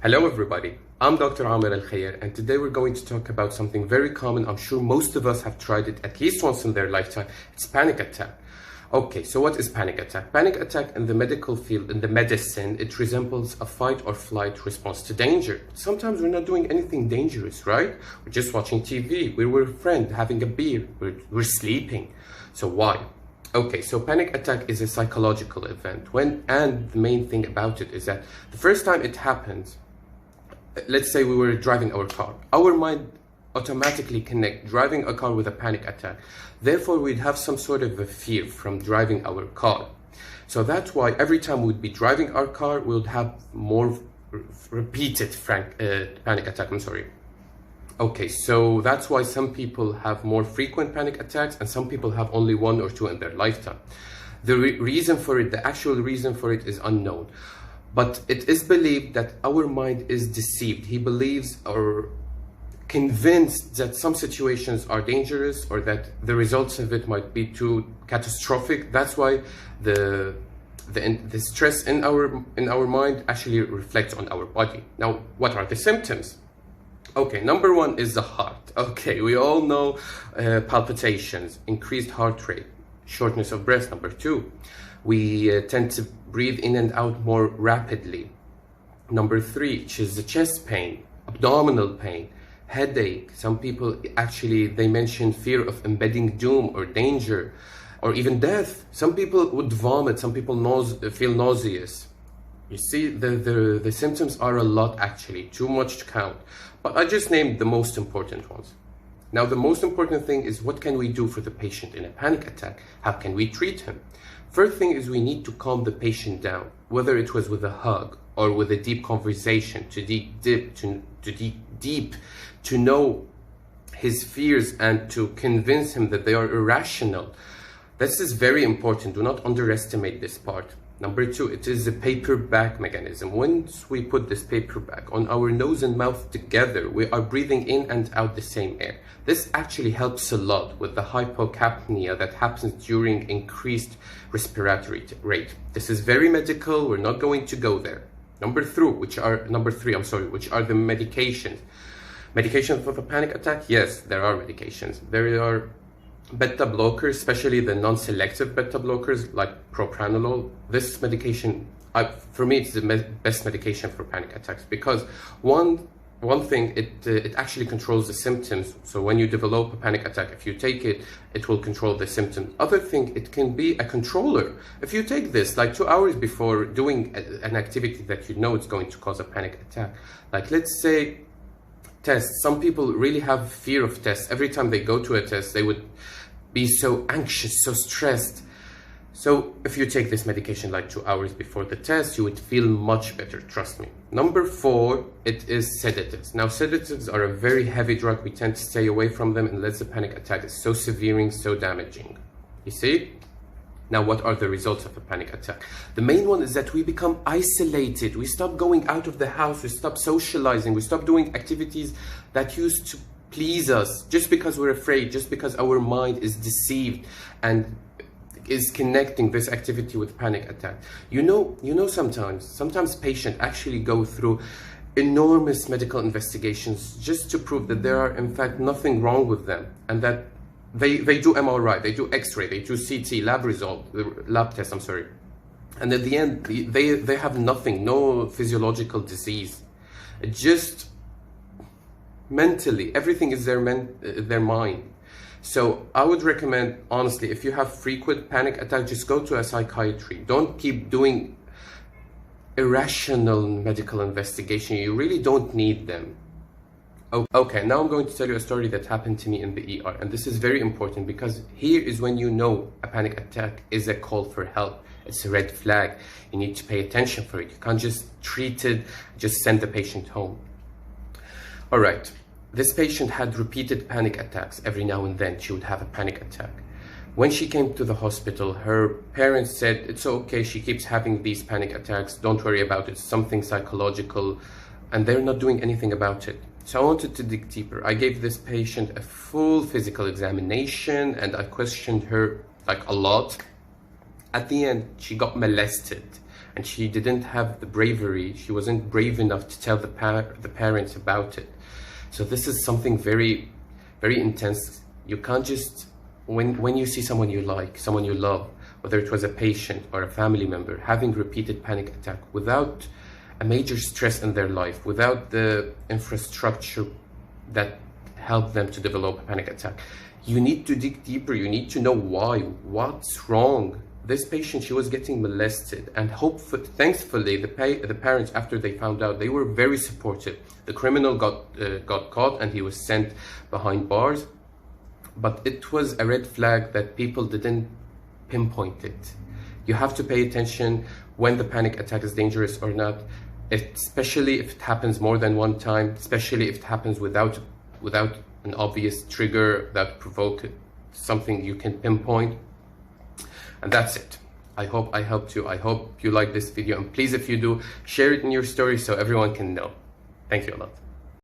Hello everybody, I'm Doctor Amer Alkhyer, and today we're going to talk about something very common. I'm sure most of us have tried it at least once in their lifetime. It's panic attack. Okay, so what is panic attack? Panic attack in the medical field, in the medicine, it resembles a fight or flight response to danger. Sometimes we're not doing anything dangerous, right? We're just watching TV, we're with a friend having a beer, we're sleeping. So why? Okay, so panic attack is a psychological event. And the main thing about it is that the first time it happens, let's say we were driving our car, our mind automatically connect driving a car with a panic attack. Therefore, we'd have some sort of a fear from driving our car. So that's why every time we'd be driving our car, we would have more repeated panic attack. Okay, so that's why some people have more frequent panic attacks and some people have only one or two in their lifetime. The reason for it, the actual reason for it is unknown. But it is believed that our mind is deceived. He believes or convinced that some situations are dangerous or that the results of it might be too catastrophic. That's why the stress in our mind actually reflects on our body. Now, what are the symptoms? Okay, number one is the heart. Okay, we all know palpitations, increased heart rate, shortness of breath. Number two, we tend to breathe in and out more rapidly. Number three, which is the chest pain, abdominal pain, headache. Some people actually, they mention fear of impending doom or danger or even death. Some people would vomit, some people feel nauseous. You see, the symptoms are a lot actually, too much to count. But I just named the most important ones. Now, the most important thing is what can we do for the patient in a panic attack? How can we treat him? First thing is we need to calm the patient down, whether it was with a hug or with a deep conversation, to dig deep to know his fears and to convince him that they are irrational. This is very important. Do not underestimate this part. Number two, it is the paper bag mechanism. Once we put this paper bag on our nose and mouth together, we are breathing in and out the same air. This actually helps a lot with the hypocapnia that happens during increased respiratory rate. This is very medical. We're not going to go there. Number three, which are the medications. Medications for the panic attack? Yes, there are medications. There are beta blockers, especially the non-selective beta blockers like propranolol. This medication, for me, it's the best medication for panic attacks because one thing, it actually controls the symptoms. So when you develop a panic attack, if you take it, it will control the symptoms. Other thing, it can be a controller. If you take this like 2 hours before doing an activity that you know it's going to cause a panic attack, like let's say tests. Some people really have fear of tests. Every time they go to a test, they would be so anxious, so stressed. So if you take this medication like 2 hours before the test, you would feel much better, trust me. Number four, it is sedatives. Now, sedatives are a very heavy drug. We tend to stay away from them unless the panic attack is so severe and so damaging. You see? Now, what are the results of a panic attack? The main one is that we become isolated. We stop going out of the house. We stop socializing. We stop doing activities that used to please us just because we're afraid, just because our mind is deceived and is connecting this activity with panic attack. You know, sometimes patients actually go through enormous medical investigations just to prove that there are in fact nothing wrong with them, and that they do MRI, they do X-ray, they do CT, lab test, and at the end they have nothing, no physiological disease. Just mentally, everything is their mind. So I would recommend, honestly, if you have frequent panic attacks, just go to a psychiatry. Don't keep doing irrational medical investigation. You really don't need them. Okay, now I'm going to tell you a story that happened to me in the ER, and this is very important because here is when you know a panic attack is a call for help. It's a red flag. You need to pay attention for it. You can't just treat it, just send the patient home. All right, this patient had repeated panic attacks. Every now and then she would have a panic attack. When she came to the hospital, her parents said, it's okay, she keeps having these panic attacks, don't worry about it, it's something psychological, and they're not doing anything about it. So I wanted to dig deeper. I gave this patient a full physical examination and I questioned her like a lot. At the end, she got molested and she didn't have the bravery, she wasn't brave enough to tell the parents about it. So this is something very, very intense. You can't just, when you see someone you like, someone you love, whether it was a patient or a family member, having repeated panic attack without a major stress in their life, without the infrastructure that helped them to develop a panic attack, you need to dig deeper. You need to know why, what's wrong. This patient, she was getting molested, and thankfully, the parents, after they found out, they were very supportive. The criminal got caught and he was sent behind bars, but it was a red flag that people didn't pinpoint it. You have to pay attention when the panic attack is dangerous or not, especially if it happens more than one time, especially if it happens without an obvious trigger that provoked something you can pinpoint. And that's it. I hope I helped you. I hope you like this video, and please, if you do, share it in your story so everyone can know. Thank you a lot.